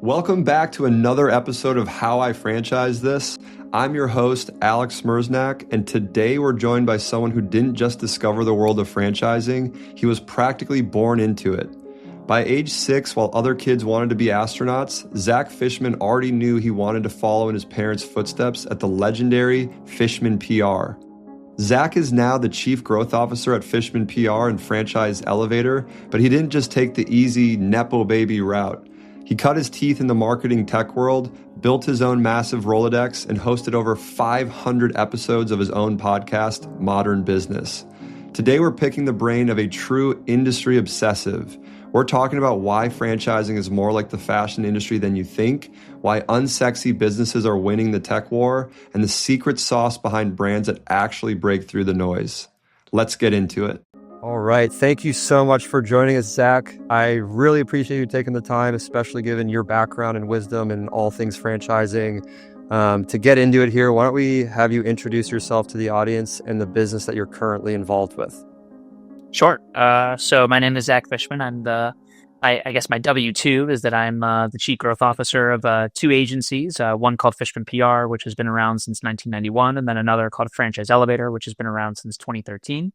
Welcome back to another episode of How I Franchise This. I'm your host, Alex Smersnak, and today we're joined by someone who didn't just discover the world of franchising, he was practically born into it. By age 6, while other kids wanted to be astronauts, Zack Fishman already knew he wanted to follow in his parents' footsteps at the legendary Fishman PR. Zack is now the Chief Growth Officer at Fishman PR and Franchise Elevator, but he didn't just take the easy Nepo Baby route. He cut his teeth in the marketing tech world, built his own massive Rolodex, and hosted over 500 episodes of his own podcast, Modern Business. Today, we're picking the brain of a true industry obsessive. We're talking about why franchising is more like the fashion industry than you think, why unsexy businesses are winning the tech war, and the secret sauce behind brands that actually break through the noise. Let's get into it. All right. Thank you so much for joining us, Zack. I really appreciate you taking the time, especially given your background and wisdom in all things franchising. To get into it here, why don't we have you introduce yourself to the audience and the business that you're currently involved with? Sure. So my name is Zack Fishman. I guess my W-2 is that I'm the Chief Growth Officer of two agencies, one called Fishman PR, which has been around since 1991, and then another called Franchise Elevator, which has been around since 2013.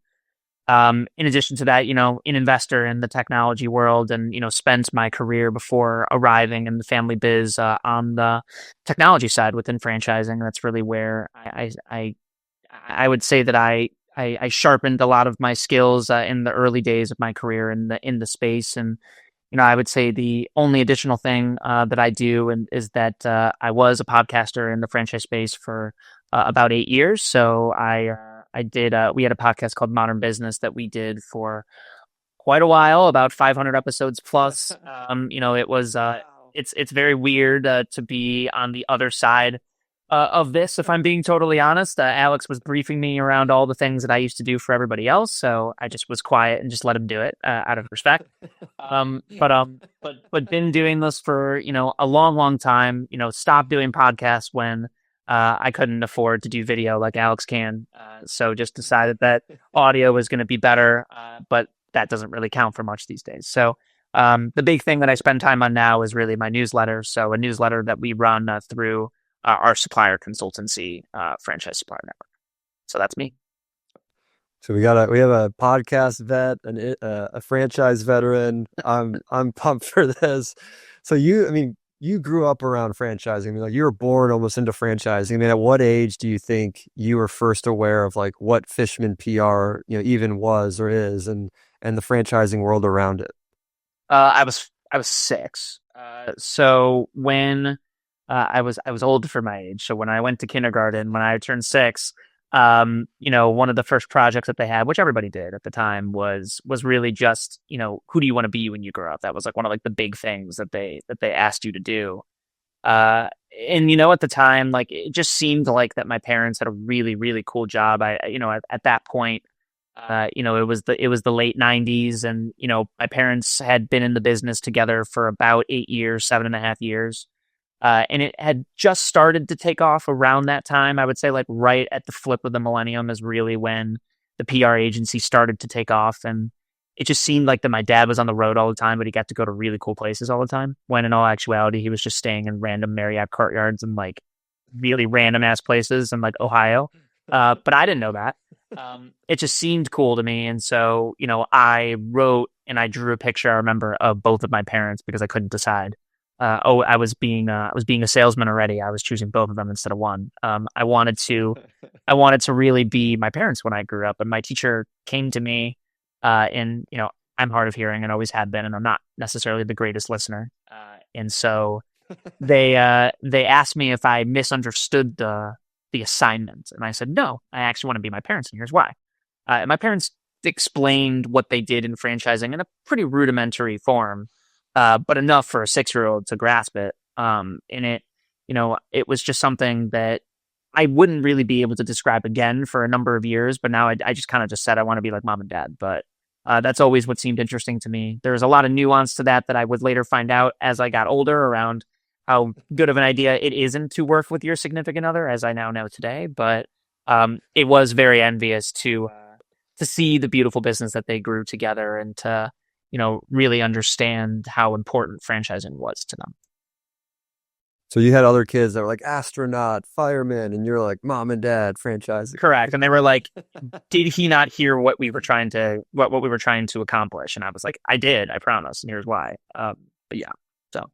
In addition to that, an investor in the technology world and, spent my career before arriving in the family biz on the technology side within franchising. That's really where I would say that I sharpened a lot of my skills in the early days of my career in the space. And, I would say the only additional thing that I do is that I was a podcaster in the franchise space for about 8 years. So we had a podcast called Modern Business that we did for quite a while, about 500 episodes plus. It's very weird to be on the other side of this, if I'm being totally honest. Alex was briefing me around all the things that I used to do for everybody else, so I just was quiet and just let him do it out of respect. But been doing this for a long time. Stopped doing podcasts when I couldn't afford to do video like Alex can, so just decided that audio was going to be better, but that doesn't really count for much these days. So the big thing that I spend time on now is really my newsletter. So a newsletter that we run through our supplier consultancy, Franchise Supplier Network. So that's me. So we have a podcast vet, a franchise veteran. I'm pumped for this. So you grew up around franchising. You were born almost into franchising. At what age do you think you were first aware of what Fishman PR, even was or is, and the franchising world around it? I was 6. So when I was old for my age. So when I went to kindergarten, when I turned 6, one of the first projects that they had, which everybody did at the time, was really just, who do you want to be when you grow up? That was one of the big things that they asked you to do. And at the time, it just seemed like that my parents had a really, really cool job. At that point, it was the late 90s, and my parents had been in the business together for about 8 years, 7.5 years. And it had just started to take off around that time. I would say right at the flip of the millennium is really when the PR agency started to take off. And it just seemed like that my dad was on the road all the time, but he got to go to really cool places all the time. When in all actuality, he was just staying in random Marriott courtyards and really random ass places in Ohio. But I didn't know that. It just seemed cool to me. And so, I wrote and I drew a picture, I remember, of both of my parents because I couldn't decide. I was being a salesman already. I was choosing both of them instead of one. I wanted to really be my parents when I grew up. And my teacher came to me, and I'm hard of hearing and always have been, and I'm not necessarily the greatest listener. And so they asked me if I misunderstood the assignment, and I said no. I actually want to be my parents, and here's why. And my parents explained what they did in franchising in a pretty rudimentary form. But enough for a 6-year-old to grasp it. And it was just something that I wouldn't really be able to describe again for a number of years. But now I just kind of just said I want to be like mom and dad. But that's always what seemed interesting to me. There's a lot of nuance to that I would later find out as I got older around how good of an idea it isn't to work with your significant other, as I now know today. But it was very envious to see the beautiful business that they grew together and to really understand how important franchising was to them. So you had other kids that were like astronaut, fireman, and you're like mom and dad franchising. Correct. And they were like, did he not hear what we were trying to what we were trying to accomplish? And I was like, I did, I promise, and here's why. But yeah, so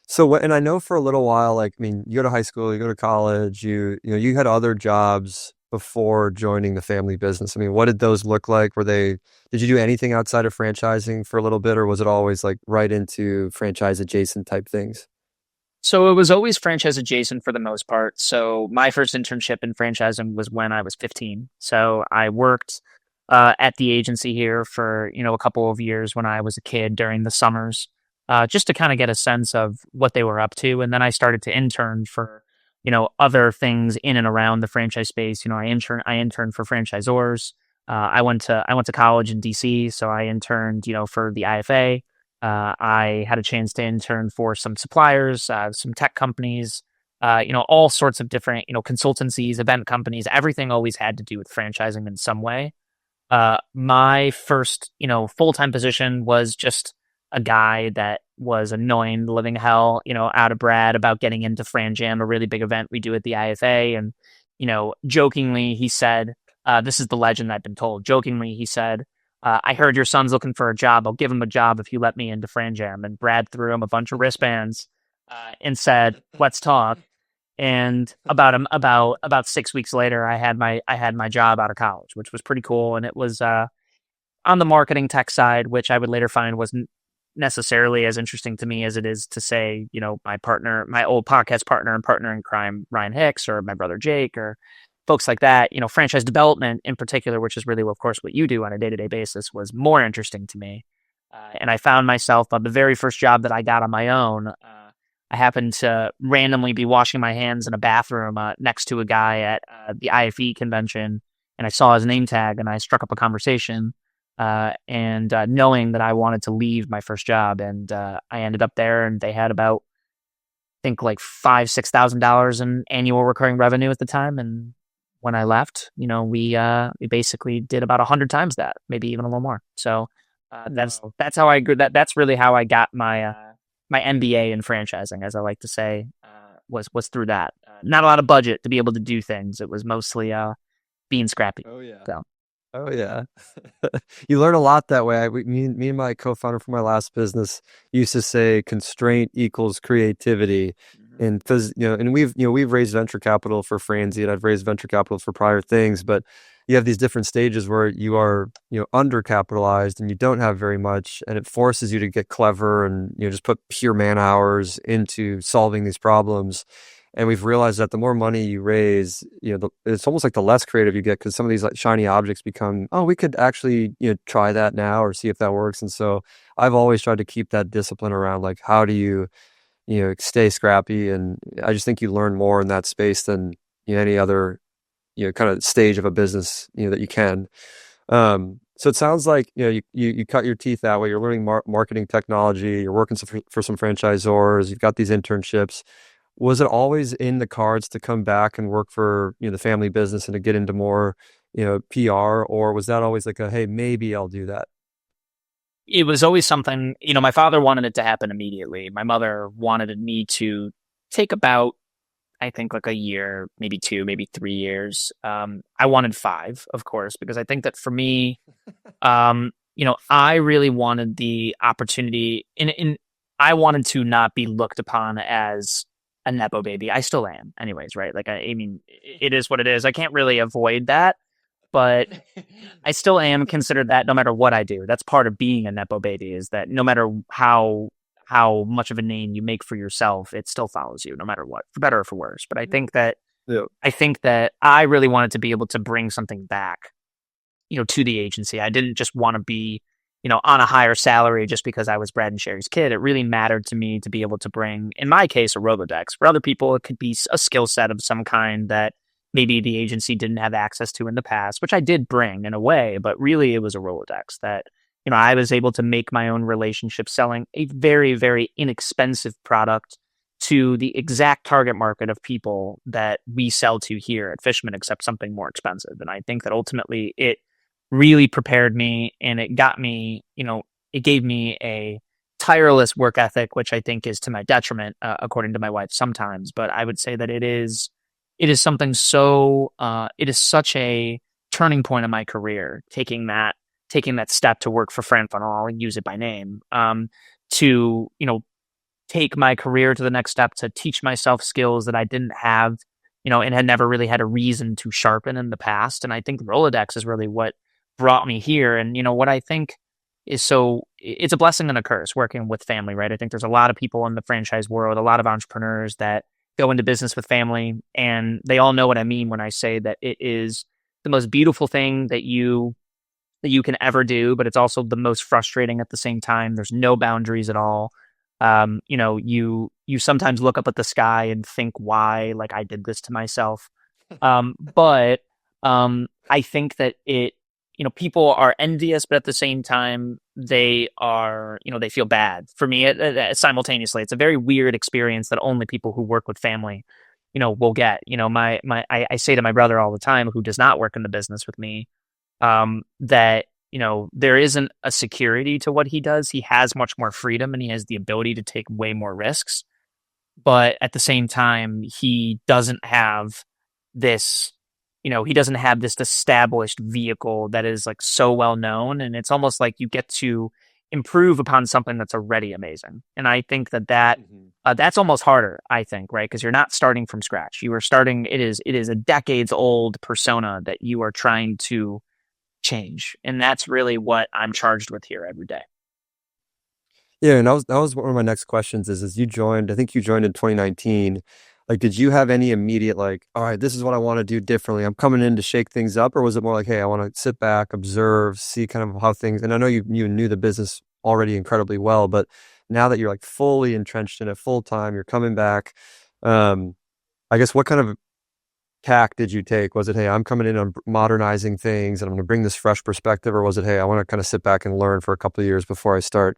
So, and I know for a little while, like, I mean, you go to high school, you go to college, you had other jobs before joining the family business. I mean, what did those look like? Did you do anything outside of franchising for a little bit, or was it always like right into franchise adjacent type things? so it was always franchise adjacent for the most part. So my first internship in franchising was when I was 15. So I worked at the agency here for a couple of years when I was a kid during the summers, just to kind of get a sense of what they were up to. And then I started to intern for other things in and around the franchise space. I interned for franchisors. I went to college in DC, so I interned for the IFA. I had a chance to intern for some suppliers, some tech companies, all sorts of different, consultancies, event companies. Everything always had to do with franchising in some way. My first, full-time position was just a guy that was annoying the living hell, out of Brad about getting into Fran Jam, a really big event we do at the IFA. And, jokingly, he said, this is the legend I've been told. Jokingly, he said, I heard your son's looking for a job. I'll give him a job if you let me into Fran Jam. And Brad threw him a bunch of wristbands and said, let's talk. And about 6 weeks later, I had my job out of college, which was pretty cool. And it was on the marketing tech side, which I would later find wasn't necessarily as interesting to me as it is to say, my partner, my old podcast partner and partner in crime, Ryan Hicks, or my brother Jake, or folks like that. Franchise development in particular, which is really, of course, what you do on a day-to-day basis, was more interesting to me. And I found myself on the very first job that I got on my own. I happened to randomly be washing my hands in a bathroom next to a guy at the IFE convention, and I saw his name tag, and I struck up a conversation. And knowing that I wanted to leave my first job, and I ended up there, and they had about, I think, like $5,000-6,000 in annual recurring revenue at the time. And when I left, we basically did about 100 times that, maybe even a little more. So that's how I grew. That's really how I got my MBA in franchising, as I like to say, was through that. Not a lot of budget to be able to do things. It was mostly being scrappy. Oh yeah. So. Oh yeah. You learn a lot that way. Me and my co-founder for my last business used to say constraint equals creativity. And because, and we've raised venture capital for Franzi, and I've raised venture capital for prior things, but you have these different stages where you are, undercapitalized and you don't have very much, and it forces you to get clever and, just put pure man hours into solving these problems. And we've realized that the more money you raise, it's almost like the less creative you get, because some of these like shiny objects become, oh, we could actually, try that now or see if that works. And so I've always tried to keep that discipline around, like, how do you, stay scrappy. And I just think you learn more in that space than any other, kind of stage of a business, that you can. So it sounds like, you cut your teeth that way. You're learning marketing technology. You're working for some franchisors. You've got these internships. Was it always in the cards to come back and work for, the family business and to get into more, PR, or was that always like hey, maybe I'll do that? It was always something, my father wanted it to happen immediately. My mother wanted me to take about, I think, like a year, maybe 2, maybe 3 years. I wanted 5, of course, because I think that for me, I really wanted the opportunity I wanted to not be looked upon as a Nepo baby. I still am anyways, right? Like, I mean, it is what it is. I can't really avoid that, but I still am considered that no matter what I do. That's part of being a Nepo baby, is that no matter how much of a name you make for yourself, it still follows you no matter what, for better or for worse. But I think that Yeah. I really wanted to be able to bring something back, to the agency. I didn't just want to be, on a higher salary just because I was Brad and Sherry's kid. It really mattered to me to be able to bring, in my case, a Rolodex. For other people, it could be a skill set of some kind that maybe the agency didn't have access to in the past, which I did bring in a way, but really it was a Rolodex that, I was able to make my own relationship selling a very, very inexpensive product to the exact target market of people that we sell to here at Fishman, except something more expensive. And I think that ultimately it really prepared me, and it got me, it gave me a tireless work ethic, which I think is to my detriment, according to my wife sometimes. But I would say that it is something so, it is such a turning point in my career, taking that step to work for Fran Funnel, I'll use it by name, to, take my career to the next step, to teach myself skills that I didn't have, and had never really had a reason to sharpen in the past. And I think Rolodex is really what brought me here. And, what I think is it's a blessing and a curse working with family, right? I think there's a lot of people in the franchise world, a lot of entrepreneurs that go into business with family, and they all know what I mean when I say that it is the most beautiful thing that you can ever do, but it's also the most frustrating at the same time. There's no boundaries at all. You sometimes look up at the sky and think, why, like, I did this to myself. But I think that people are envious, but at the same time, they are, they feel bad. For me, simultaneously, it's a very weird experience that only people who work with family, will get. I say to my brother all the time, who does not work in the business with me, that there isn't a security to what he does. He has much more freedom and he has the ability to take way more risks. But at the same time, he doesn't have this, established vehicle that is like so well known. And it's almost like you get to improve upon something that's already amazing. And I think that's almost harder, I think, right? Because you're not starting from scratch. You are starting, it is a decades old persona that you are trying to change. And that's really what I'm charged with here every day. Yeah, and that was one of my next questions is I think you joined in 2019. Like, did you have any immediate, like, all right, this is what I want to do differently, I'm coming in to shake things up? Or was it more like, hey, I want to sit back, observe, see kind of how things, and I know you knew the business already incredibly well, but now that you're like fully entrenched in it full time, you're coming back, I guess what kind of tack did you take? Was it, hey, I'm coming in on modernizing things and I'm going to bring this fresh perspective? Or was it, hey, I want to kind of sit back and learn for a couple of years before I start,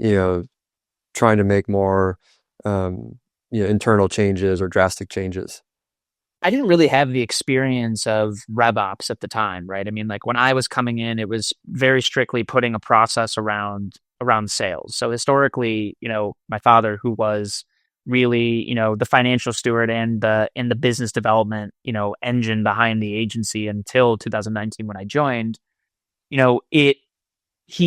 trying to make more, internal changes or drastic changes? I didn't really have the experience of rev ops at the time, right? I mean, like when I was coming in, it was very strictly putting a process around sales. So historically, my father, who was really, the financial steward and the business development, engine behind the agency until 2019 when I joined, he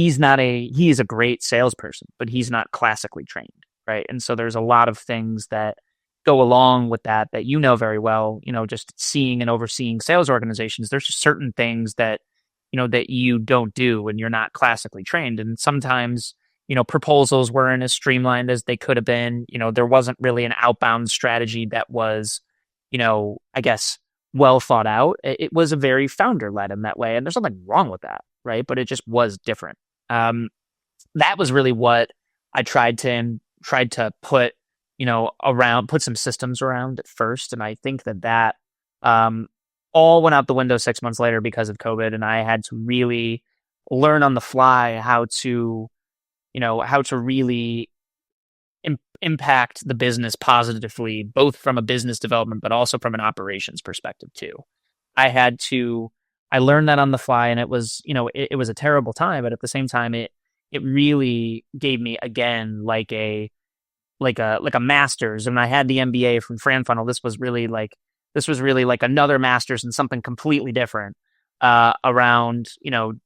is a great salesperson, but he's not classically trained, right? And so there's a lot of things that go along with that very well, just seeing and overseeing sales organizations. There's just certain things that you don't do when you're not classically trained. And sometimes, proposals weren't as streamlined as they could have been. There wasn't really an outbound strategy that was, I guess, well thought out. It was a very founder led in that way. And there's nothing wrong with that, right? But it just was different. That was really what I tried to put, put some systems around at first. And I think that all went out the window 6 months later because of COVID. And I had to really learn on the fly how to really impact the business positively, both from a business development, but also from an operations perspective too. I learned that on the fly, and it was, it was a terrible time, but at the same time, it really gave me, again, like a master's. And I had the MBA from FranFunnel. This was really like another master's in something completely different, around,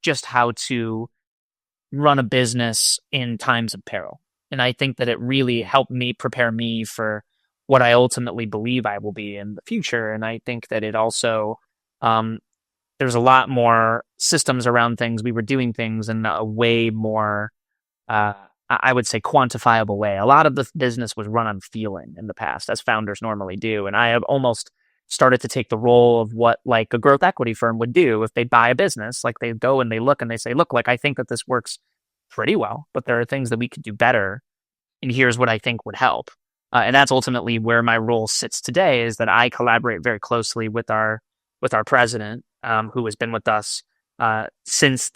just how to run a business in times of peril. And I think that it really helped me prepare me for what I ultimately believe I will be in the future. And I think that it also, there's a lot more systems around things. We were doing things in a way more, I would say, quantifiable way. A lot of the business was run on feeling in the past, as founders normally do. And I have almost started to take the role of what like a growth equity firm would do if they buy a business. Like they go and they look and they say, look, like I think that this works pretty well, but there are things that we could do better. And here's what I think would help. And that's ultimately where my role sits today, is that I collaborate very closely with our president, who has been with us since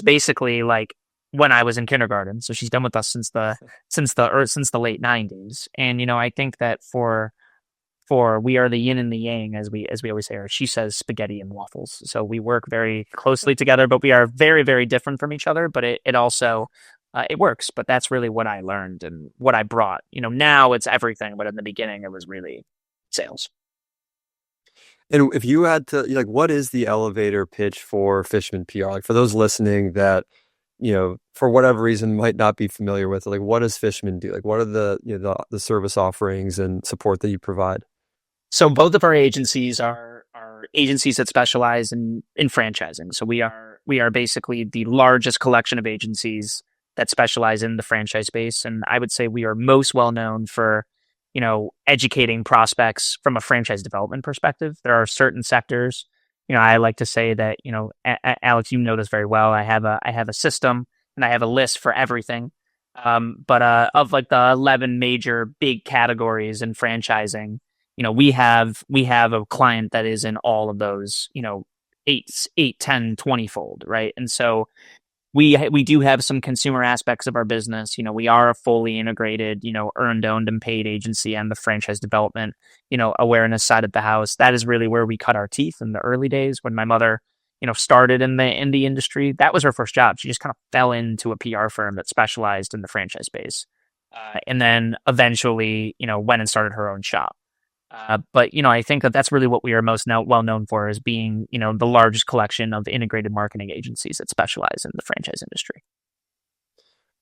basically like when I was in kindergarten. So she's been with us since the late 90s. And I think that for we are the yin and the yang, as we always say, or she says spaghetti and waffles. So we work very closely together, but we are very, very different from each other. But it also it works. But that's really what I learned and what I brought. Now it's everything, but in the beginning it was really sales. And if you had to, like, what is the elevator pitch for Fishman PR? Like, for those listening that, for whatever reason might not be familiar with it, like, what does Fishman do? Like, what are the service offerings and support that you provide? So both of our agencies are agencies that specialize in franchising. So we are basically the largest collection of agencies that specialize in the franchise space, and I would say we are most well known for educating prospects from a franchise development perspective. There are certain sectors. I like to say that Alex, you know this very well. I have a system and I have a list for everything. But of like the 11 major big categories in franchising, we have a client that is in all of those, 8, 10, 20 fold, right? And so we do have some consumer aspects of our business. We are a fully integrated, earned, owned, and paid agency and the franchise development, awareness side of the house. That is really where we cut our teeth in the early days when my mother, started in the industry. That was her first job. She just kind of fell into a PR firm that specialized in the franchise space, and then eventually, went and started her own shop. But I think that that's really what we are most now well known for, as being the largest collection of integrated marketing agencies that specialize in the franchise industry.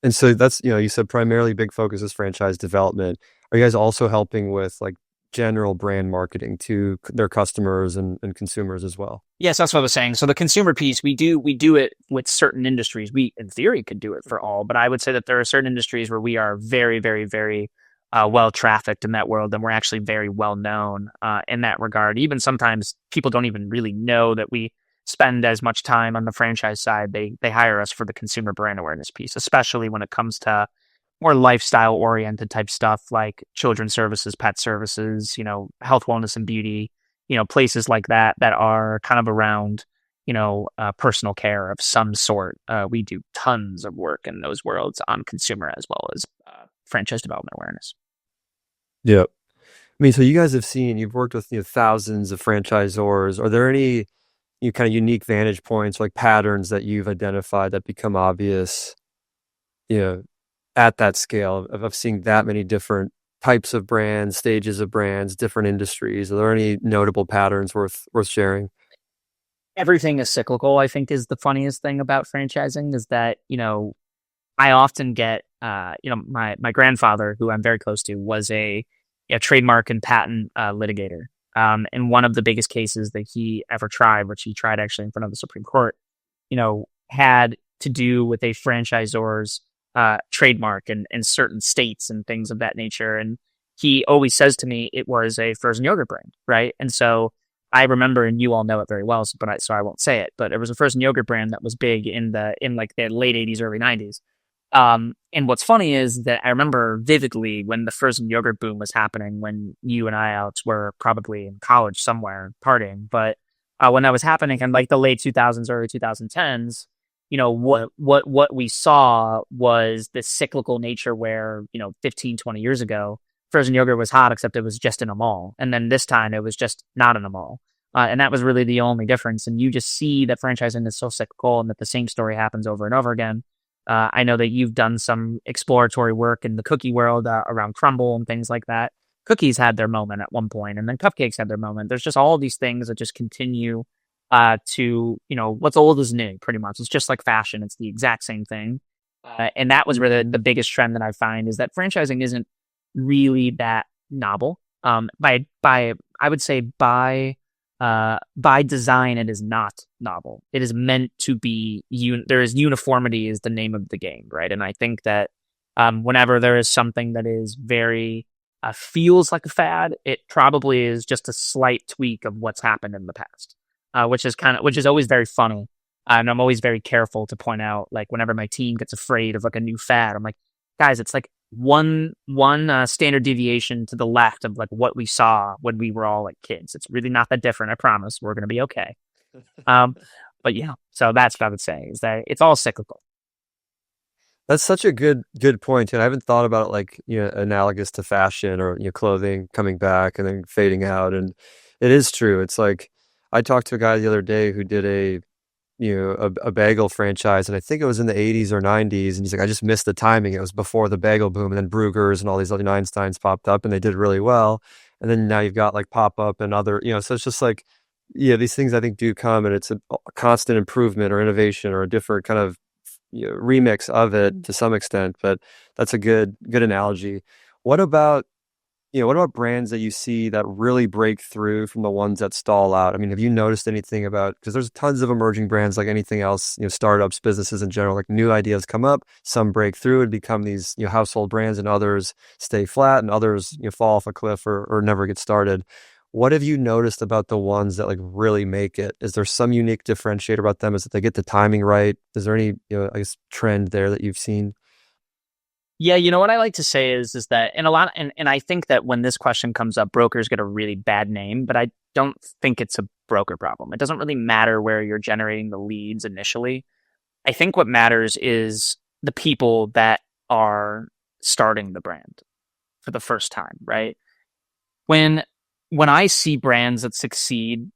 And so that's, you said primarily big focus is franchise development. Are you guys also helping with like general brand marketing to their customers and consumers as well? Yes, that's what I was saying. So the consumer piece, we do it with certain industries. We, in theory, could do it for all, but I would say that there are certain industries where we are very, very, very well trafficked in that world, and we're actually very well known in that regard. Even sometimes people don't even really know that we spend as much time on the franchise side. They hire us for the consumer brand awareness piece, especially when it comes to more lifestyle oriented type stuff like children's services, pet services, health, wellness, and beauty, places like that are kind of around, personal care of some sort. We do tons of work in those worlds on consumer as well as franchise development awareness. Yeah. I mean, so you've worked with, thousands of franchisors. Are there any kind of unique vantage points, like patterns that you've identified that become obvious, you know, at that scale of seeing that many different types of brands, stages of brands, different industries? Are there any notable patterns worth sharing? Everything is cyclical, I think, is the funniest thing about franchising, is that, I often get, my grandfather, who I'm very close to, was a trademark and patent litigator. And one of the biggest cases that he ever tried, which he tried actually in front of the Supreme Court, had to do with a franchisor's trademark in certain states and things of that nature. And he always says to me it was a frozen yogurt brand, right? And so I remember, and you all know it very well, so I won't say it, but it was a frozen yogurt brand that was big in like the late 80s, early 90s. And what's funny is that I remember vividly when the frozen yogurt boom was happening, when you and I, Alex, were probably in college somewhere partying. But when that was happening in like the late 2000s, early 2010s, what we saw was this cyclical nature where, 15, 20 years ago, frozen yogurt was hot, except it was just in a mall. And then this time it was just not in a mall. And that was really the only difference. And you just see that franchising is so cyclical and that the same story happens over and over again. I know that you've done some exploratory work in the cookie world around crumble and things like that. Cookies had their moment at one point, and then cupcakes had their moment. There's just all these things that just continue to, what's old is new, pretty much. It's just like fashion. It's the exact same thing. And that was really the biggest trend that I find, is that franchising isn't really that novel. I would say by design, it is not novel. It is meant to be, there is uniformity is the name of the game, right? And I think that whenever there is something that is very, feels like a fad, it probably is just a slight tweak of what's happened in the past, which is always very funny. And I'm always very careful to point out, like, whenever my team gets afraid of like a new fad, I'm like, guys, it's like one standard deviation to the left of like what we saw when we were all like kids. It's really not that different. I promise. We're going to be okay. But yeah, so that's what I would say, is that it's all cyclical. That's such a good point. And I haven't thought about it like, analogous to fashion or, clothing coming back and then fading out. And it is true. It's like, I talked to a guy the other day who did a bagel franchise, and I think it was in the 80s or 90s, and he's like, I just missed the timing. It was before the bagel boom, and then Bruegger's and all these other Einsteins popped up, and they did really well. And then now you've got like pop up and other, so it's just like, yeah, these things I think do come, and it's a constant improvement or innovation or a different kind of remix of it to some extent. But that's a good analogy. What about what about brands that you see that really break through from the ones that stall out? I mean, have you noticed anything about, because there's tons of emerging brands like anything else, startups, businesses in general, like new ideas come up, some break through and become these, household brands, and others stay flat, and others, fall off a cliff or never get started. What have you noticed about the ones that like really make it? Is there some unique differentiator about them? Is that they get the timing right? Is there any, I guess, trend there that you've seen? Yeah, what I like to say is that and I think that when this question comes up, brokers get a really bad name, but I don't think it's a broker problem. It doesn't really matter where you're generating the leads initially. I think what matters is the people that are starting the brand for the first time, right? When I see brands that succeed,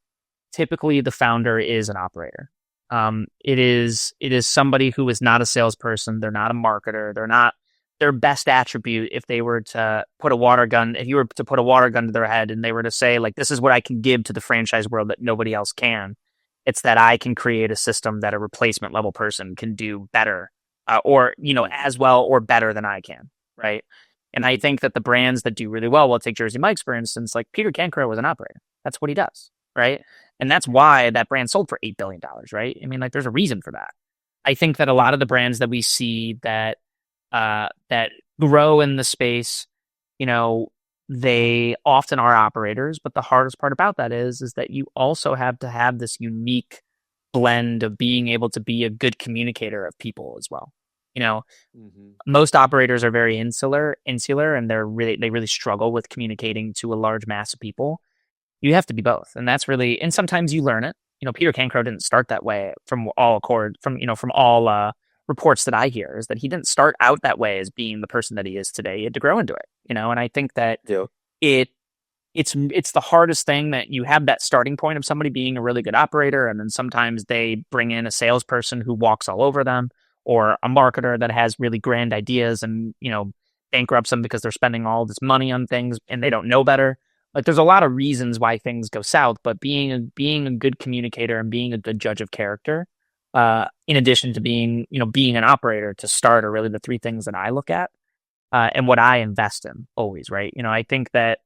typically the founder is an operator. It is somebody who is not a salesperson. They're not a marketer. They're not their best attribute. If you were to put a water gun to their head and they were to say, like, this is what I can give to the franchise world that nobody else can, it's that I can create a system that a replacement level person can do better, or as well or better than I can, right? And I think that the brands that do really well, take Jersey Mike's, for instance, like Peter Cancro was an operator. That's what he does, right? And that's why that brand sold for $8 billion, right? I mean, like, there's a reason for that. I think that a lot of the brands that we see that grow in the space, they often are operators, but the hardest part about that is that you also have to have this unique blend of being able to be a good communicator of people as well. Most operators are very insular, and they really struggle with communicating to a large mass of people. You have to be both, and that's really, and sometimes you learn it. Peter Cancro didn't start that way from all reports that I hear, is that he didn't start out that way as being the person that he is today. He had to grow into it, and I think that it's the hardest thing, that you have that starting point of somebody being a really good operator, and then sometimes they bring in a salesperson who walks all over them, or a marketer that has really grand ideas and bankrupts them because they're spending all this money on things and they don't know better. Like, there's a lot of reasons why things go south, but being a good communicator and being a good judge of character, in addition to being an operator to start, are really the three things that I look at, and what I invest in always, right? I think that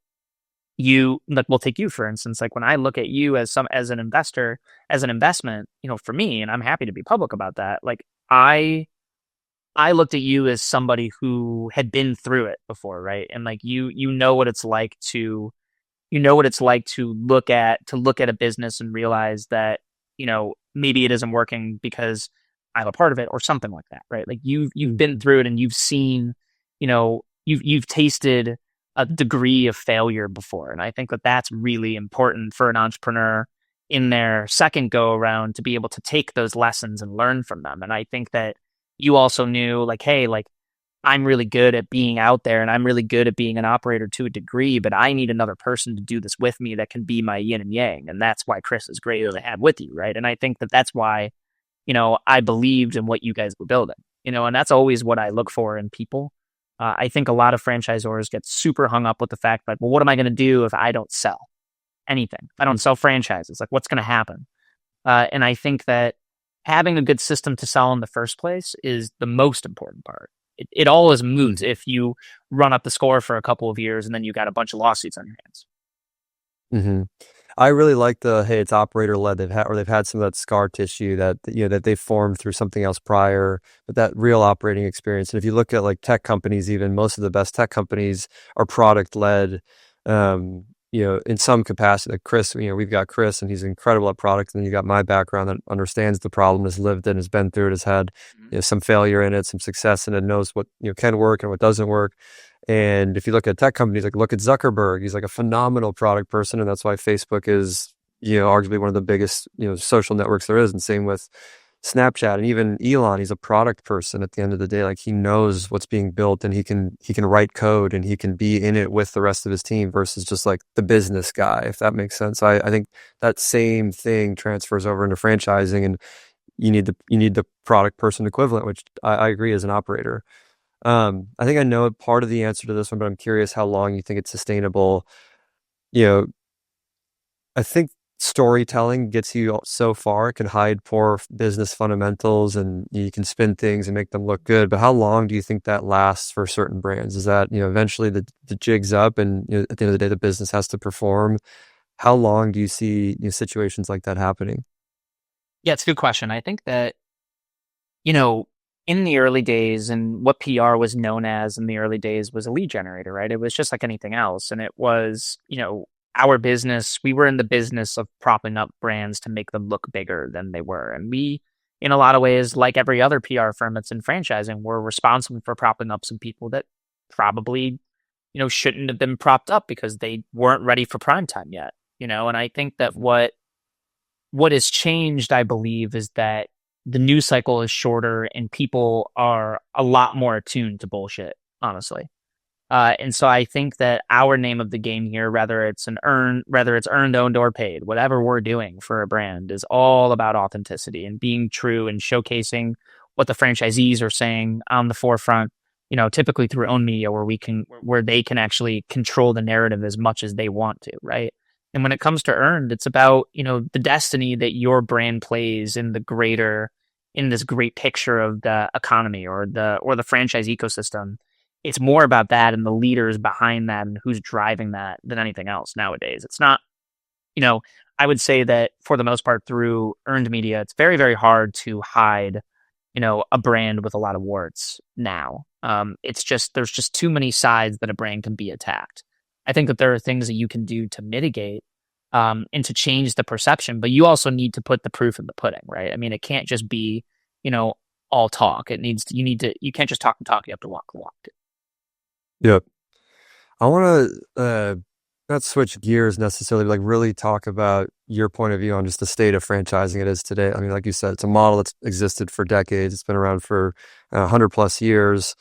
we'll take you, for instance, like, when I look at you as an investor, as an investment, for me, and I'm happy to be public about that, like, I looked at you as somebody who had been through it before, right? And like, you know what it's like to look at a business and realize that, maybe it isn't working because I'm a part of it or something like that, right? Like, you've been through it, and you've seen, you've tasted a degree of failure before. And I think that that's really important for an entrepreneur in their second go around, to be able to take those lessons and learn from them. And I think that you also knew, like, hey, like, I'm really good at being out there, and I'm really good at being an operator to a degree, but I need another person to do this with me that can be my yin and yang. And that's why Chris is great to have with you, right? And I think that that's why, I believed in what you guys were building, and that's always what I look for in people. I think a lot of franchisors get super hung up with the fact, like, well, what am I going to do if I don't sell anything? If I don't sell franchises, like, what's going to happen? And I think that having a good system to sell in the first place is the most important part. It all is moot if you run up the score for a couple of years and then you got a bunch of lawsuits on your hands. Mm-hmm. I really like hey, it's operator led. They've had some of that scar tissue that they formed through something else prior, but that real operating experience. And if you look at like tech companies, even most of the best tech companies are product led. In some capacity. Like Chris, we've got Chris, and he's incredible at product. And then you got my background that understands the problem, has lived it, has been through it, has had some failure in it, some success in it, knows what can work and what doesn't work. And if you look at tech companies, like look at Zuckerberg, he's like a phenomenal product person, and that's why Facebook is arguably one of the biggest social networks there is. And same with Snapchat, and even Elon, he's a product person at the end of the day. Like, he knows what's being built, and he can write code, and he can be in it with the rest of his team versus just like the business guy, if that makes sense. I think that same thing transfers over into franchising. And you need the product person equivalent, which I agree as an operator. I think I know part of the answer to this one, but I'm curious how long you think it's sustainable. You know, I think storytelling gets you so far. It can hide poor business fundamentals and you can spin things and make them look good. But how long do you think that lasts for certain brands? Is that, eventually the jig's up and at the end of the day, the business has to perform? How long do you see situations like that happening? Yeah, it's a good question. I think that, you know, in the early days, and what PR was known as in the early days was a lead generator, right? It was just like anything else. And it was, our business, we were in the business of propping up brands to make them look bigger than they were. And we, in a lot of ways, like every other PR firm that's in franchising, were responsible for propping up some people that probably, shouldn't have been propped up because they weren't ready for prime time yet, and I think that what has changed, I believe, is that the news cycle is shorter and people are a lot more attuned to bullshit, honestly. And so I think that our name of the game here, whether it's earned, owned, or paid, whatever we're doing for a brand is all about authenticity and being true and showcasing what the franchisees are saying on the forefront, typically through own media where they can actually control the narrative as much as they want to, right? And when it comes to earned, it's about, the destiny that your brand plays in this great picture of the economy or the franchise ecosystem. It's more about that and the leaders behind that and who's driving that than anything else nowadays. It's not, I would say that for the most part through earned media, it's very, very hard to hide, a brand with a lot of warts now. There's just too many sides that a brand can be attacked. I think that there are things that you can do to mitigate and to change the perception, but you also need to put the proof in the pudding, right? I mean, it can't just be, all talk. You can't just talk and talk. You have to walk the walk too. Yep. I want to not switch gears necessarily, but like really talk about your point of view on just the state of franchising it is today. I mean, like you said, it's a model that's existed for decades. It's been around for 100 plus years.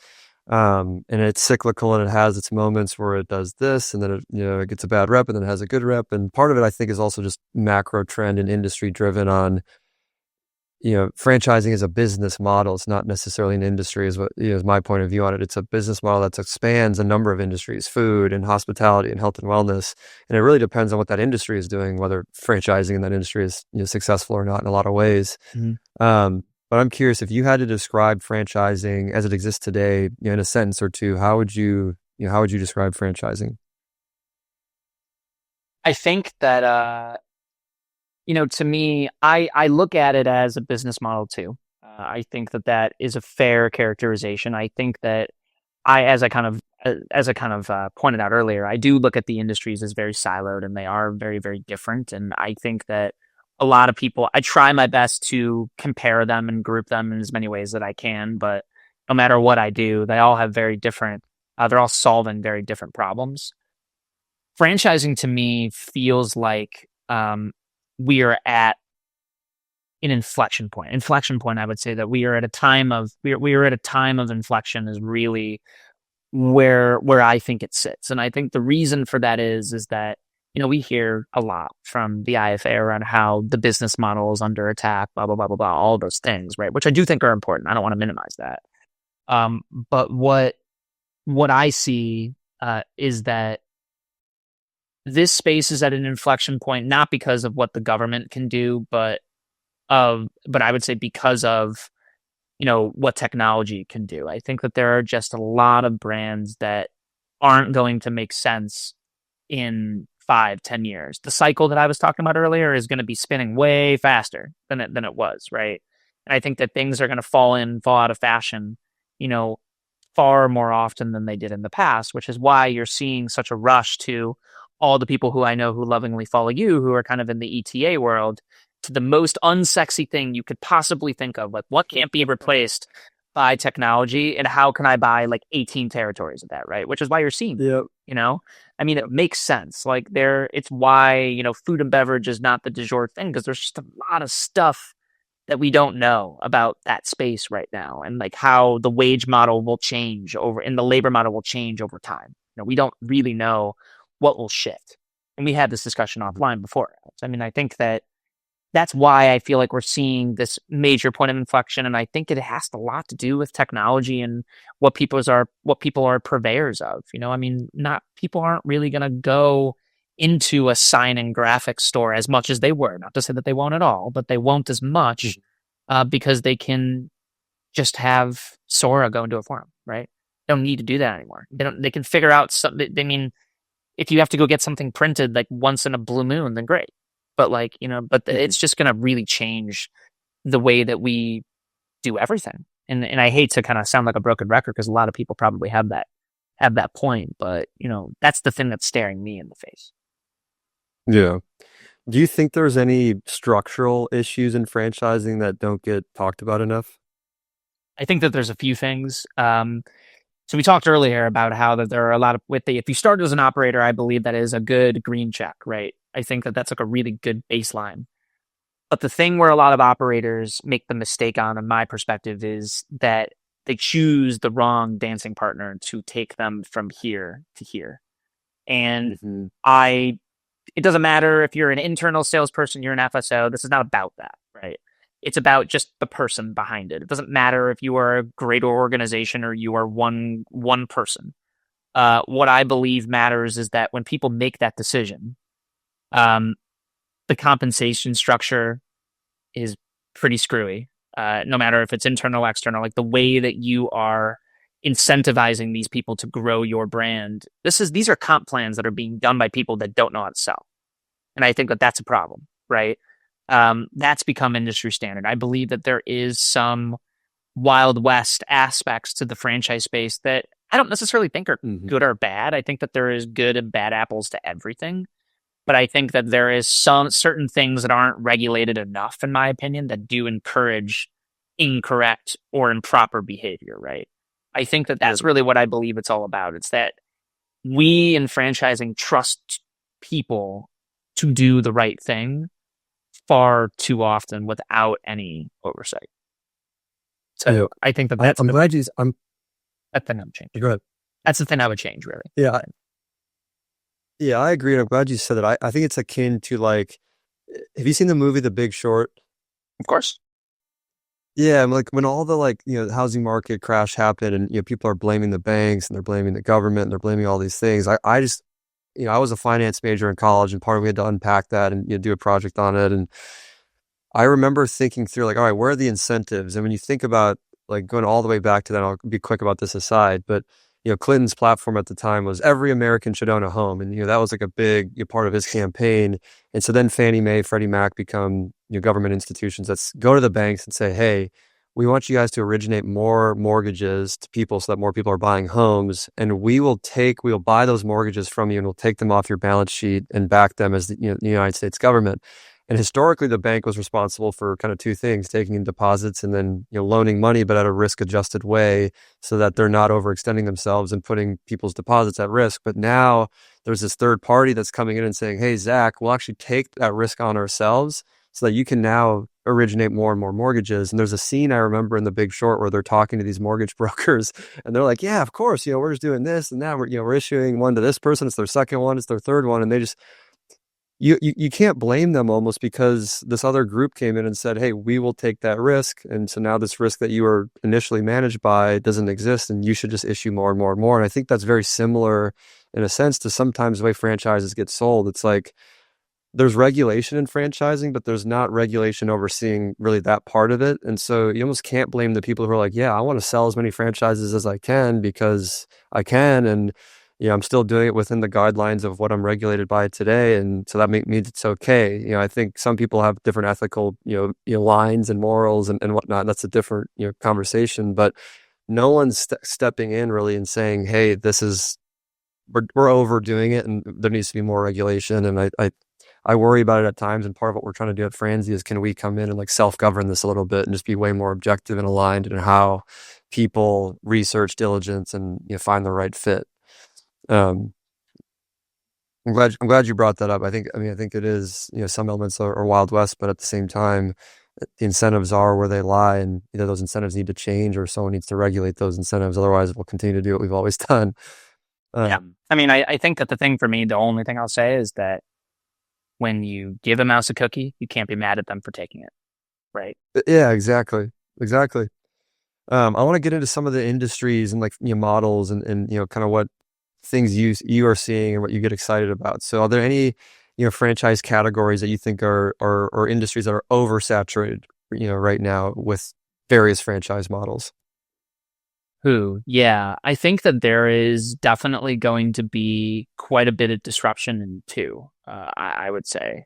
And it's cyclical and it has its moments where it does this and then it gets a bad rep and then it has a good rep. And part of it, I think, is also just macro trend and industry driven on, franchising is a business model. It's not necessarily an industry is what, is my point of view on it. It's a business model that expands a number of industries, food and hospitality and health and wellness. And it really depends on what that industry is doing, whether franchising in that industry is successful or not in a lot of ways. Mm-hmm. But I'm curious, if you had to describe franchising as it exists today, in a sentence or two, how would you describe franchising? I think that, to me, I look at it as a business model too. I think that is a fair characterization. I think that as I kind of pointed out earlier, I do look at the industries as very siloed and they are very, very different. And I think that a lot of people, I try my best to compare them and group them in as many ways that I can, but no matter what I do, they all have very different, they're all solving very different problems. Franchising to me feels like we are at an inflection point. Inflection point, I would say that we are at a time of inflection is really where I think it sits. And I think the reason for that is that we hear a lot from the IFA around how the business model is under attack, blah, blah, blah, blah, blah, all those things, right? Which I do think are important. I don't want to minimize that. But what I see is that this space is at an inflection point, not because of what the government can do, but I would say because of, what technology can do. I think that there are just a lot of brands that aren't going to make sense in 5-10 years. The cycle that I was talking about earlier is going to be spinning way faster than it was, right? And I think that things are going to fall out of fashion, far more often than they did in the past, which is why you're seeing such a rush to all the people who I know who lovingly follow you, who are kind of in the ETA world, to the most unsexy thing you could possibly think of. Like, what can't be replaced by technology and how can I buy like 18 territories of that, right? Which is why you're seeing, I mean, it makes sense. Like it's why, food and beverage is not the du jour thing because there's just a lot of stuff that we don't know about that space right now and like how the wage model will change and the labor model will change over time. We don't really know what will shift. And we had this discussion offline before. I mean, I think that, that's why I feel like we're seeing this major point of inflection. And I think it has a lot to do with technology and what people are purveyors of. I mean, not people aren't really going to go into a sign and graphics store as much as they were. Not to say that they won't at all, but they won't as much because they can just have Sora go into a forum, right? They don't need to do that anymore. They can figure out something. I mean, if you have to go get something printed like once in a blue moon, then great. But it's just going to really change the way that we do everything. And I hate to kind of sound like a broken record because a lot of people probably have that point, but that's the thing that's staring me in the face. Yeah. Do you think there's any structural issues in franchising that don't get talked about enough? I think that there's a few things. So we talked earlier about how that there are a lot of if you start as an operator, I believe that is a good green check, right? I think that that's like a really good baseline. But the thing where a lot of operators make the mistake on, in my perspective, is that they choose the wrong dancing partner to take them from here to here. And it doesn't matter if you're an internal salesperson, you're an FSO. This is not about that, right? It's about just the person behind it. It doesn't matter if you are a greater organization or you are one person. What I believe matters is that when people make that decision, the compensation structure is pretty screwy. No matter if it's internal or external, like the way that you are incentivizing these people to grow your brand. These are comp plans that are being done by people that don't know how to sell. And I think that that's a problem, right? That's become industry standard. I believe that there is some Wild West aspects to the franchise space that I don't necessarily think are good or bad. I think that there is good and bad apples to everything. But I think that there is some certain things that aren't regulated enough, in my opinion, that do encourage incorrect or improper behavior, right? I think that that's really what I believe it's all about. It's that we in franchising trust people to do the right thing far too often without any oversight. So I think that that's I'm glad you. that thing I would change. Go ahead. That's the thing I would change, really. Yeah. Yeah, I agree. And I'm glad you said that. I think it's akin to like, have you seen the movie The Big Short? Of course. Yeah, like when all the housing market crash happened and people are blaming the banks and they're blaming the government and they're blaming all these things. I just I was a finance major in college and part of we had to unpack that and do a project on it. And I remember thinking through like, all right, where are the incentives? And when you think about like going all the way back to that, I'll be quick about this aside, but Clinton's platform at the time was every American should own a home. And, that was like a big part of his campaign. And so then Fannie Mae, Freddie Mac become government institutions that go to the banks and say, hey, we want you guys to originate more mortgages to people so that more people are buying homes. And we'll buy those mortgages from you and we'll take them off your balance sheet and back them as the United States government. And historically, the bank was responsible for kind of two things, taking in deposits and then loaning money, but at a risk-adjusted way so that they're not overextending themselves and putting people's deposits at risk. But now there's this third party that's coming in and saying, hey, Zach, we'll actually take that risk on ourselves so that you can now originate more and more mortgages. And there's a scene I remember in The Big Short where they're talking to these mortgage brokers and they're like, yeah, of course, we're just doing this and that. We're issuing one to this person. It's their second one. It's their third one. And they just... You can't blame them almost because this other group came in and said, hey, we will take that risk. And so now this risk that you were initially managed by doesn't exist and you should just issue more and more and more. And I think that's very similar in a sense to sometimes the way franchises get sold. It's like there's regulation in franchising, but there's not regulation overseeing really that part of it. And so you almost can't blame the people who are like, yeah, I want to sell as many franchises as I can because I can. And I'm still doing it within the guidelines of what I'm regulated by today, and so that means it's okay. I think some people have different ethical, lines and morals and whatnot. That's a different, conversation. But no one's stepping in really and saying, "Hey, we're overdoing it, and there needs to be more regulation." And I worry about it at times. And part of what we're trying to do at Franzi is, can we come in and like self-govern this a little bit and just be way more objective and aligned in how people research, diligence, and find the right fit. I'm glad you brought that up. I think it is, some elements are Wild West, but at the same time, the incentives are where they lie, and either those incentives need to change or someone needs to regulate those incentives. Otherwise, we'll continue to do what we've always done. Yeah. I mean, I think that the thing for me, the only thing I'll say is that when you give a mouse a cookie, you can't be mad at them for taking it, right? Yeah, exactly. Exactly. I want to get into some of the industries and like, models and kind of what things you are seeing and what you get excited about. So are there any, franchise categories that you think are or industries that are oversaturated, right now with various franchise models? Yeah, I think that there is definitely going to be quite a bit of disruption in two. I would say.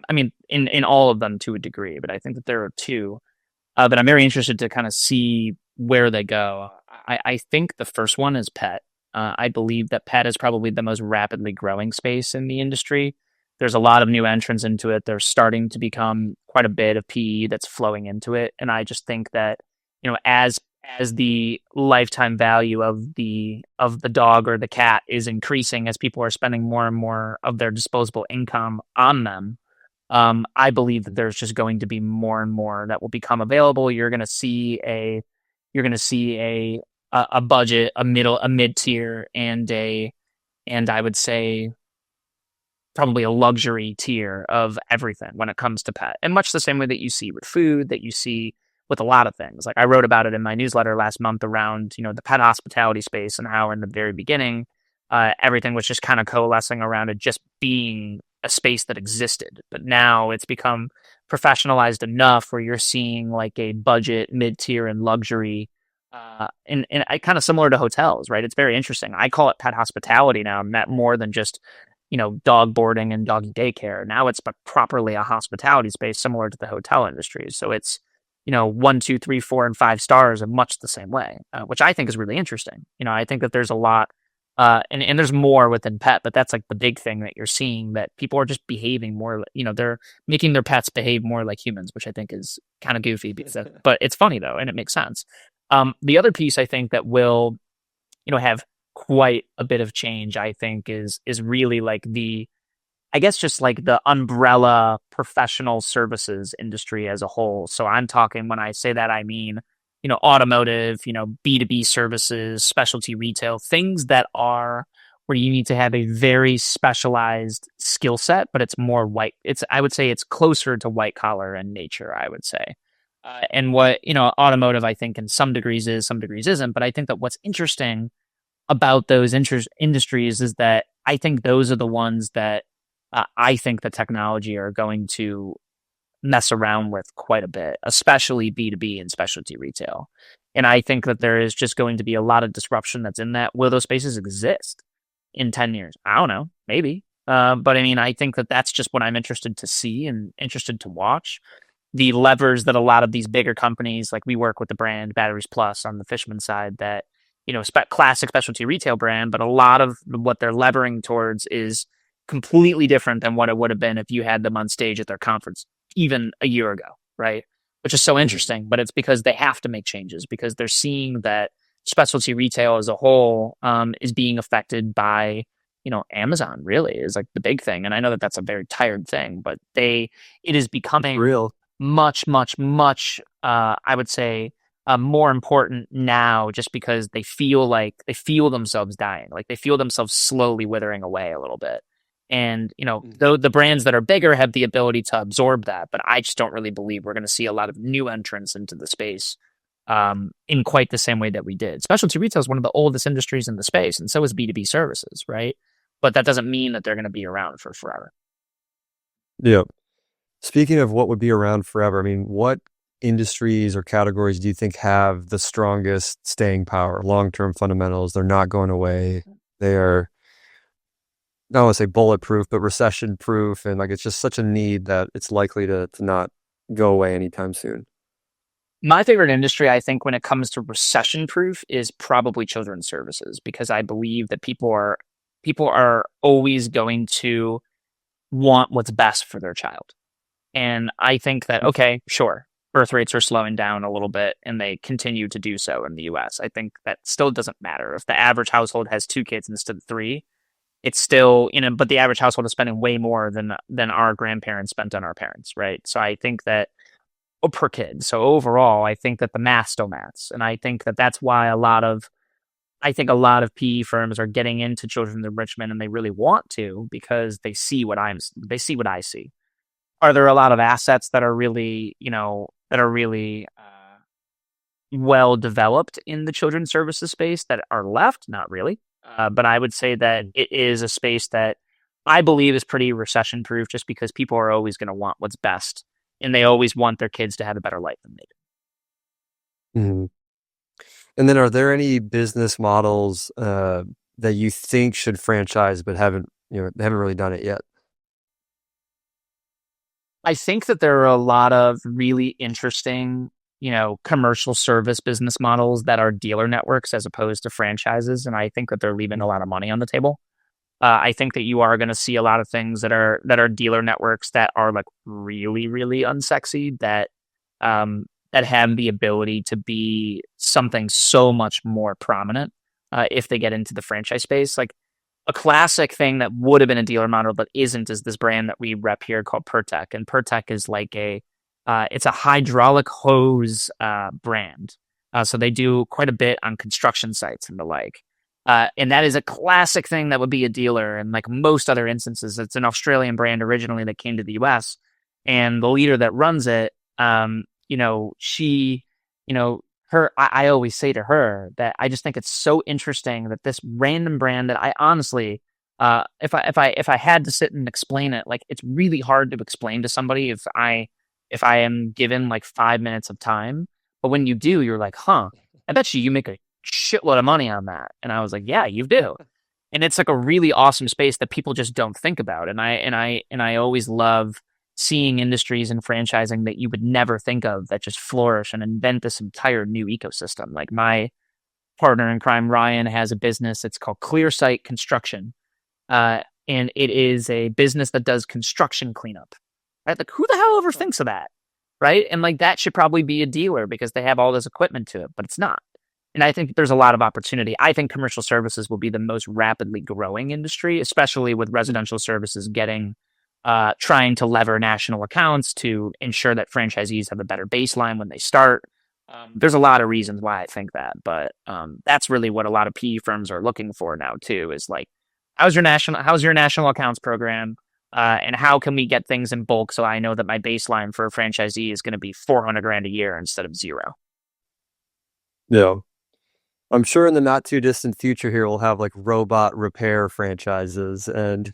I mean, in all of them to a degree, but I think that there are two that I'm very interested to kind of see where they go. I think the first one is pet. I believe that pet is probably the most rapidly growing space in the industry. There's a lot of new entrants into it. There's starting to become quite a bit of PE that's flowing into it, and I just think that as the lifetime value of the dog or the cat is increasing, as people are spending more and more of their disposable income on them, I believe that there's just going to be more and more that will become available. You're going to see a budget, a mid tier, and I would say probably a luxury tier of everything when it comes to pet. And much the same way that you see with food, that you see with a lot of things. Like I wrote about it in my newsletter last month around, the pet hospitality space and how in the very beginning, everything was just kind of coalescing around it just being a space that existed. But now it's become professionalized enough where you're seeing like a budget, mid-tier, and luxury. And I kind of similar to hotels, right? It's very interesting. I call it pet hospitality now, more than just dog boarding and doggy daycare. Now it's properly a hospitality space similar to the hotel industry. So it's, 1, 2, 3, 4, and 5 stars in much the same way, which I think is really interesting. I think that there's a lot, and there's more within pet, but that's like the big thing that you're seeing, that people are just behaving more, they're making their pets behave more like humans, which I think is kind of goofy but it's funny though, and it makes sense. The other piece I think that will, have quite a bit of change, I think is really like I guess just like the umbrella professional services industry as a whole. So I'm talking, when I say that, I mean, automotive, B2B services, specialty retail, things that are where you need to have a very specialized skill set, but it's more I would say it's closer to white collar in nature, I would say. And what, automotive, I think in some degrees is, some degrees isn't. But I think that what's interesting about those industries is that I think those are the ones that I think the technology are going to mess around with quite a bit, especially B2B and specialty retail. And I think that there is just going to be a lot of disruption that's in that. Will those spaces exist in 10 years? I don't know, maybe. But I mean, I think that that's just what I'm interested to see and interested to watch. The levers that a lot of these bigger companies, like we work with the brand Batteries Plus on the Fishman side, that, classic specialty retail brand, but a lot of what they're levering towards is completely different than what it would have been if you had them on stage at their conference even a year ago, right? Which is so interesting, but it's because they have to make changes, because they're seeing that specialty retail as a whole is being affected by, Amazon really is like the big thing. And I know that that's a very tired thing, but it is becoming Real. much, much, much, I would say, more important now, just because they feel themselves dying, like they feel themselves slowly withering away a little bit. And, though the brands that are bigger have the ability to absorb that, but I just don't really believe we're going to see a lot of new entrants into the space in quite the same way that we did. Specialty retail is one of the oldest industries in the space, and so is B2B services, right? But that doesn't mean that they're going to be around for forever. Yeah. Speaking of what would be around forever, I mean, what industries or categories do you think have the strongest staying power, long-term fundamentals? They're not going away. They are, I don't want to say bulletproof, but recession proof. And like, it's just such a need that it's likely to not go away anytime soon. My favorite industry, I think, when it comes to recession proof is probably children's services, because I believe that people are always going to want what's best for their child. And I think that, okay, sure, birth rates are slowing down a little bit and they continue to do so in the US. I think that still doesn't matter. If the average household has 2 kids instead of 3, it's still, but the average household is spending way more than our grandparents spent on our parents, right? So I think that, per kid. So overall, I think that the math still maths. And I think that that's why a lot of I think a lot of PE firms are getting into children's enrichment, and they really want to because they see what I see. Are there a lot of assets that are really, well developed in the children's services space that are left? Not really. But I would say that it is a space that I believe is pretty recession proof just because people are always going to want what's best and they always want their kids to have a better life than they do. Mhm. And then are there any business models that you think should franchise but they haven't really done it yet? I think that there are a lot of really interesting, commercial service business models that are dealer networks as opposed to franchises. And I think that they're leaving a lot of money on the table. I think that you are going to see a lot of things that are dealer networks that are like really, really unsexy that have the ability to be something so much more prominent if they get into the franchise space. Like a classic thing that would have been a dealer model but isn't is this brand that we rep here called Pertec, and Pertec is like it's a hydraulic hose brand. So they do quite a bit on construction sites and the like. And that is a classic thing that would be a dealer. And like most other instances, it's an Australian brand originally that came to the US. And the leader that runs it, she, I always say to her that I just think it's so interesting that this random brand that I honestly, if I had to sit and explain it, like it's really hard to explain to somebody if I am given like 5 minutes of time. But when you do, you're like, huh, I bet you make a shitload of money on that. And I was like, yeah, you do. And it's like a really awesome space that people just don't think about. And I always love seeing industries and franchising that you would never think of that just flourish and invent this entire new ecosystem. Like my partner in crime, Ryan, has a business. It's called ClearSight Construction. And it is a business that does construction cleanup. Right? Like who the hell ever thinks of that? Right. And like that should probably be a dealer because they have all this equipment to it, but it's not. And I think there's a lot of opportunity. I think commercial services will be the most rapidly growing industry, especially with residential services trying to lever national accounts to ensure that franchisees have a better baseline when they start. There's a lot of reasons why I think that, but that's really what a lot of PE firms are looking for now too. Is like, how's your national accounts program, and how can we get things in bulk so I know that my baseline for a franchisee is going to be $400,000 a year instead of zero. Yeah. I'm sure in the not too distant future here we'll have like robot repair franchises and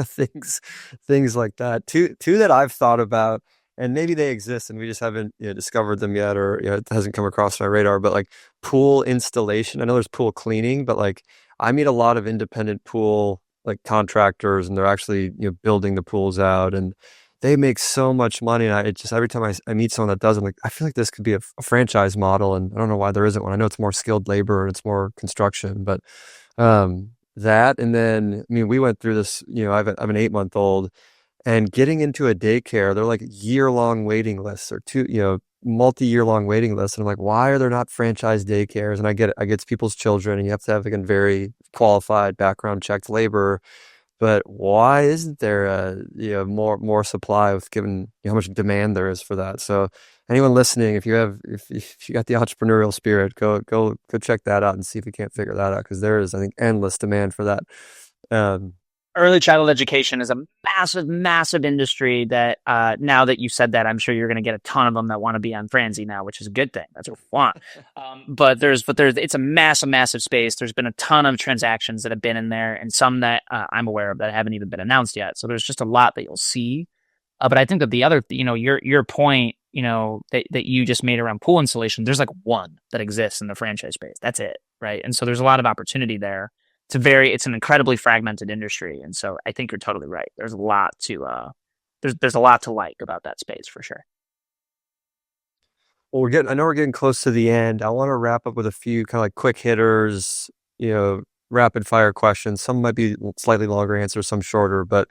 things like that. Two that I've thought about, and maybe they exist and we just haven't discovered them yet, or it hasn't come across my radar. But like pool installation, I know there's pool cleaning, but like I meet a lot of independent pool like contractors, and they're actually building the pools out, and they make so much money. And it just every time I meet someone that does, I'm like, I feel like this could be a franchise model, and I don't know why there isn't one. I know it's more skilled labor and it's more construction, but that. And then I mean, we went through this. I've an 8-month-old, and getting into a daycare, they're like year-long waiting lists or multi-year long waiting lists. And I'm like, why are there not franchise daycares? And I get it's people's children, and you have to have like a very qualified background checked labor. But why isn't there more supply with given how much demand there is for that? So anyone listening, if you got the entrepreneurial spirit, go check that out and see if you can't figure that out, because there is, I think, endless demand for that. Early childhood education is a massive, massive industry that now that you said that, I'm sure you're going to get a ton of them that want to be on Franzi now, which is a good thing. That's what we want. But it's a massive, massive space. There's been a ton of transactions that have been in there, and some that I'm aware of that haven't even been announced yet. So there's just a lot that you'll see. But I think that the other, your point, that you just made around pool installation, there's like one that exists in the franchise space. That's it, right? And so there's a lot of opportunity there. It's an incredibly fragmented industry, and so I think you're totally right. There's a lot to there's a lot to like about that space for sure. Well, I know we're getting close to the end. I want to wrap up with a few kind of like quick hitters, rapid fire questions. Some might be slightly longer answers, some shorter, but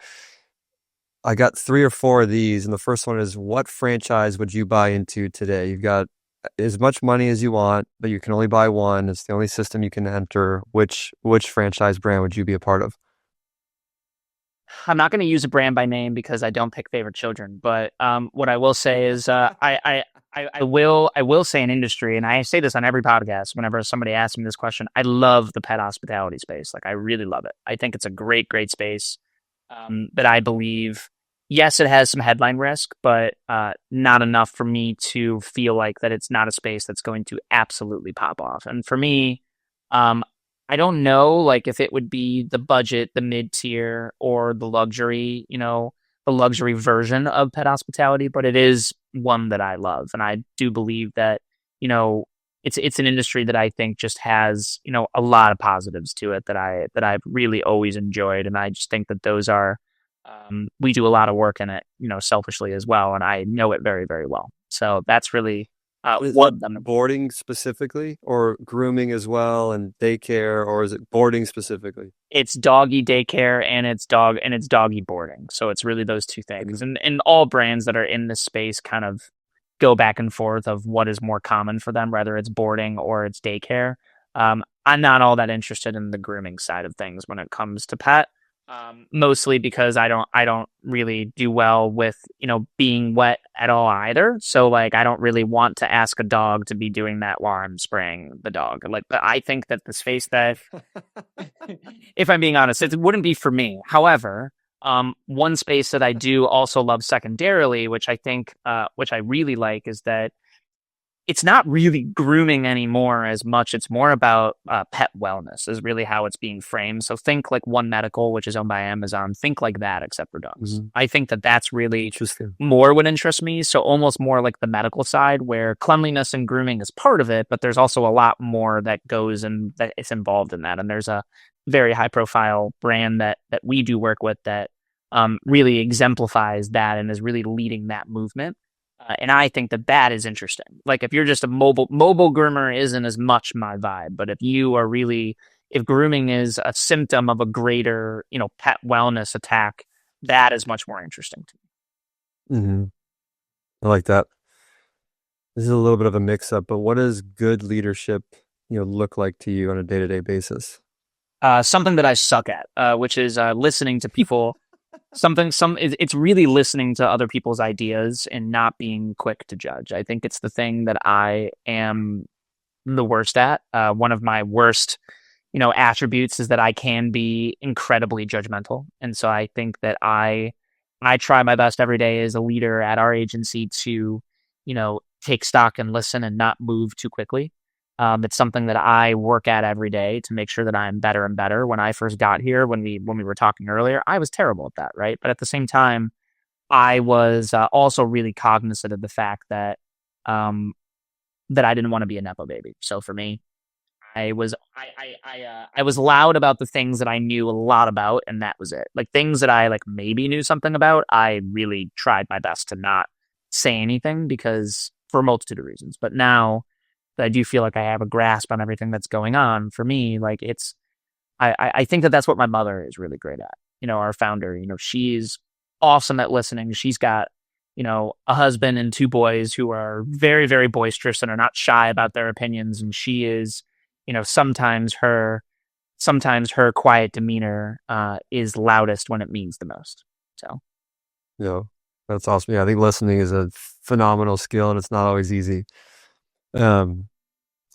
I got 3 or 4 of these. And the first one is, what franchise would you buy into today? You've got as much money as you want, but you can only buy one. It's the only system you can enter. Which franchise brand would you be a part of? I'm not going to use a brand by name because I don't pick favorite children. But what I will say is, I will say an industry, and I say this on every podcast. Whenever somebody asks me this question, I love the pet hospitality space. Like I really love it. I think it's a great space. But I believe, yes, it has some headline risk, but not enough for me to feel like that it's not a space that's going to absolutely pop off. And for me, I don't know, like if it would be the budget, the mid tier, or the luxury, the luxury version of pet hospitality, but it is one that I love, and I do believe that you know it's an industry that I think just has a lot of positives to it that I've really always enjoyed, and I just think that those are we do a lot of work in it, selfishly as well, and I know it very very well. So that's really Is what it boarding specifically, or grooming as well, and daycare, or is it boarding specifically? it's doggy daycare and it's doggy boarding. So it's really those two things. And all brands that are in this space kind of go back and forth of what is more common for them, whether it's boarding or it's daycare. I'm not all that interested in the grooming side of things when it comes to pet. Mostly because I don't really do well with, being wet at all either. So like, I don't really want to ask a dog to be doing that while I'm spraying the dog. Like, but I think that the space that, if I'm being honest, it wouldn't be for me. However, one space that I do also love secondarily, which I think, which I really like, is that it's not really grooming anymore as much. It's more about pet wellness is really how it's being framed. So think like One Medical, which is owned by Amazon. Think like that, except for dogs. I think that that's really Interesting. more what interests me. So almost more like the medical side, where cleanliness and grooming is part of it, but there's also a lot more that goes and that is involved in that. And there's a very high profile brand that we do work with that really exemplifies that and is really leading that movement. And I think that that is interesting. Like if you're just a mobile groomer isn't as much my vibe, but if you are really, if grooming is a symptom of a greater, pet wellness attack, that is much more interesting to me. Mm-hmm. I like that. This is a little bit of a mix up, but what does good leadership, look like to you on a day-to-day basis? Something that I suck at, which is listening to people. It's really listening to other people's ideas and not being quick to judge. I think it's the thing that I am the worst at. One of my worst, attributes is that I can be incredibly judgmental. And so I think that I try my best every day as a leader at our agency to, take stock and listen and not move too quickly. It's something that I work at every day to make sure that I'm better and better. When I first got here, when we were talking earlier, I was terrible at that, right? But at the same time, I was also really cognizant of the fact that that I didn't want to be a Nepo baby. So for me, I was loud about the things that I knew a lot about, and that was it. Like things that I like maybe knew something about, I really tried my best to not say anything because for a multitude of reasons. But now that I do feel like I have a grasp on everything that's going on, for me, like I think that that's what my mother is really great at. Our founder, she's awesome at listening. She's got, a husband and two boys who are very, very boisterous and are not shy about their opinions. And she is, sometimes her quiet demeanor is loudest when it means the most. So. Yeah, that's awesome. Yeah, I think listening is a phenomenal skill and it's not always easy.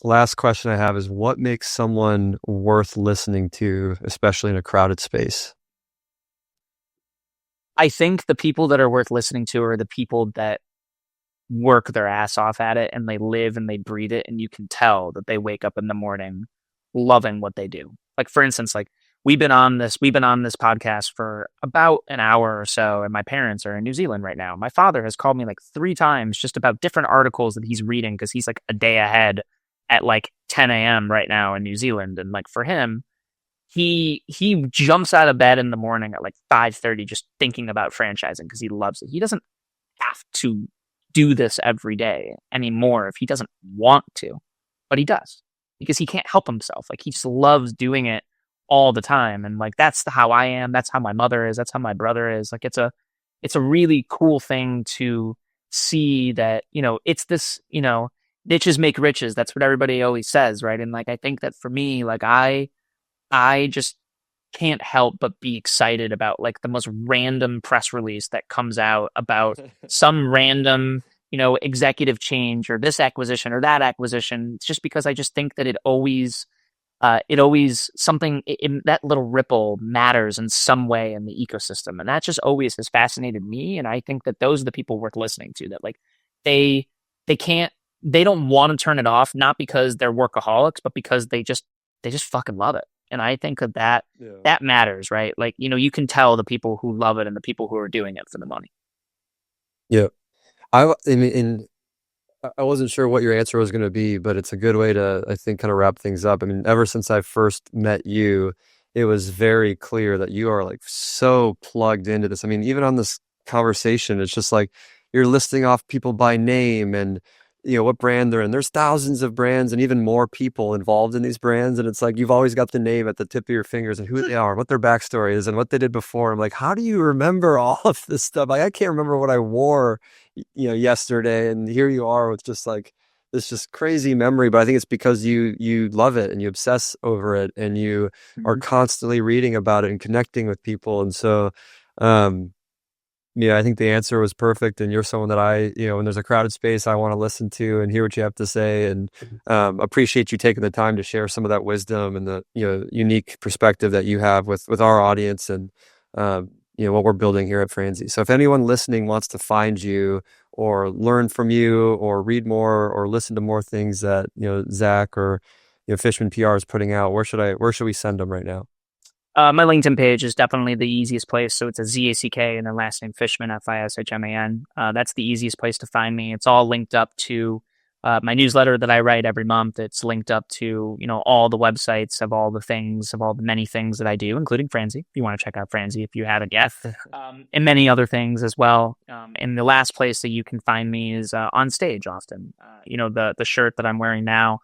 Last question I have is, what makes someone worth listening to, especially in a crowded space? I think the people that are worth listening to are the people that work their ass off at it and they live and they breathe it, and you can tell that they wake up in the morning loving what they do. Like for instance, like we've been on this podcast for about an hour or so, and my parents are in New Zealand right now. My father has called me like 3 times just about different articles that he's reading because he's like a day ahead at like 10 a.m. right now in New Zealand. And like for him, he jumps out of bed in the morning at like 5:30 just thinking about franchising because he loves it. He doesn't have to do this every day anymore if he doesn't want to, but he does because he can't help himself. Like he just loves doing it all the time. And like that's how I am. That's how my mother is. That's how my brother is. Like it's a really cool thing to see that, it's this, niches make riches. That's what everybody always says, right? And like I think that for me, like I just can't help but be excited about like the most random press release that comes out about some random, executive change or this acquisition or that acquisition. It's just because I just think that it always something that little ripple matters in some way in the ecosystem. And that just always has fascinated me. And I think that those are the people worth listening to, that like they don't want to turn it off, not because they're workaholics, but because they just fucking love it. And I think that matters, right? Like, you can tell the people who love it and the people who are doing it for the money. Yeah. I mean, I wasn't sure what your answer was going to be, but it's a good way to, I think, kind of wrap things up. I mean, ever since I first met you, it was very clear that you are like so plugged into this. I mean, even on this conversation, it's just like you're listing off people by name and what brand they're in. There's thousands of brands and even more people involved in these brands. And it's like, you've always got the name at the tip of your fingers and who they are, what their backstory is and what they did before. I'm like, how do you remember all of this stuff? Like, I can't remember what I wore, yesterday. And here you are with just like this just crazy memory. But I think it's because you love it and you obsess over it and you are constantly reading about it and connecting with people. And so, I think the answer was perfect. And you're someone that when there's a crowded space, I want to listen to and hear what you have to say, and appreciate you taking the time to share some of that wisdom and the unique perspective that you have with our audience and what we're building here at Franzi. So if anyone listening wants to find you or learn from you or read more or listen to more things that Zack or Fishman PR is putting out, where should we send them right now? My LinkedIn page is definitely the easiest place. So it's a ZACK and then last name Fishman, Fishman. That's the easiest place to find me. It's all linked up to my newsletter that I write every month. It's linked up to, all the websites of all the many things that I do, including Franzi. If you want to check out Franzi, if you haven't yet, and many other things as well. And the last place that you can find me is on stage often. The shirt that I'm wearing now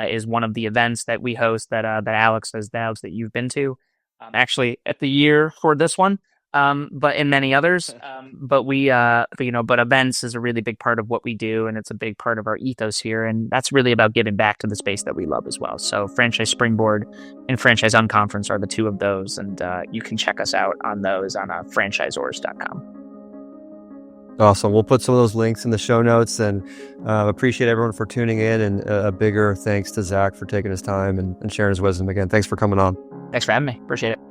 is one of the events that we host that Alex that you've been to. Actually at the year for this one, but in many others. But events is a really big part of what we do, and it's a big part of our ethos here. And that's really about giving back to the space that we love as well. So Franchise Springboard and Franchise Unconference are the two of those. And you can check us out on those on franchisors.com. Awesome. We'll put some of those links in the show notes, and appreciate everyone for tuning in. And a bigger thanks to Zack for taking his time and sharing his wisdom again. Thanks for coming on. Thanks for having me. Appreciate it.